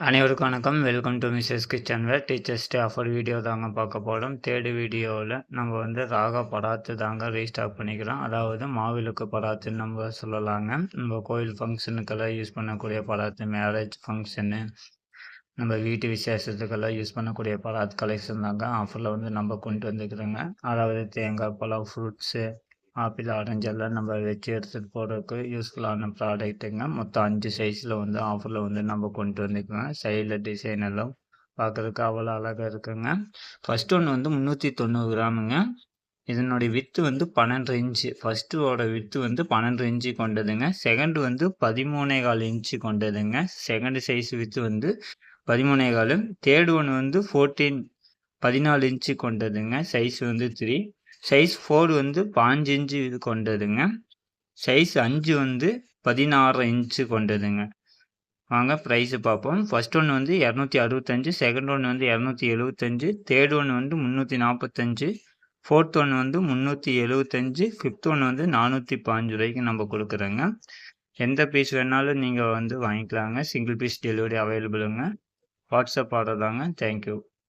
அனைவருக்கும் வணக்கம். Welcome to Mrs kitchen ware. Teachers day offer video தாங்க பார்க்க போகிறோம். தேர்ட் வீடியோவில் நம்ம ராகா பராத்து தாங்க ரீஸ்டாக் பண்ணிக்கிறோம். அதாவது மாவிளக்கு பராத்துன்னு நம்ம சொல்லலாங்க. நம்ம கோயில் ஃபங்க்ஷனுக்கெல்லாம் யூஸ் பண்ணக்கூடிய பராத்து, மேரேஜ் ஃபங்க்ஷனு, நம்ம வீட்டு விசேஷத்துக்கெல்லாம் யூஸ் பண்ணக்கூடிய பராத் கலெக்ஷன் தாங்க ஆஃபரில் நம்ம கொண்டு வந்துக்கிறோங்க. அதாவது தேங்காய், பழம், ஃப்ரூட்ஸு, ஆப்பிள், ஆரஞ்சு எல்லாம் நம்ம வச்சு எடுத்துகிட்டு போகிறதுக்கு யூஸ்ஃபுல்லான ப்ராடக்ட்டுங்க. மொத்தம் 5 சைஸில் ஆஃபரில் நம்ம கொண்டு வந்துக்குங்க. சைடில் டிசைன் எல்லாம் பார்க்குறதுக்கு அவ்வளோ அழகாக இருக்குங்க. ஃபஸ்ட்டு ஒன்று 390 கிராமுங்க. இதனுடைய வித்து 12 இன்ச்சு. ஃபஸ்ட்டோட வித்து 12 இன்ச்சு கொண்டதுங்க. செகண்ட் 13.25 இன்ச்சு கொண்டதுங்க. Second size width 13.25. தேர்டு ஒன்று 14 இன்ச்சு கொண்டதுங்க. சைஸ் 3. சைஸ் 4 15 இன்ச்சு இது கொண்டதுங்க. Size 5 16 inch கொண்டதுங்க. வாங்க ப்ரைஸு பார்ப்போம். ஃபஸ்ட் ஒன்று 265, செகண்ட் ஒன்று 275, தேர்ட் ஒன்று 345, ஃபோர்த் ஒன்று 375, ஃபிஃப்த் ஒன்று 415 ரூபாய்க்கு நம்ம கொடுக்குறோங்க. எந்த பீஸ் வேணாலும் நீங்கள் வாங்கிக்கலாங்க. சிங்கிள் பீஸ் டெலிவரி அவைலபிளுங்க. வாட்ஸ்அப் ஆர்டர் தாங்க. தேங்க்யூ.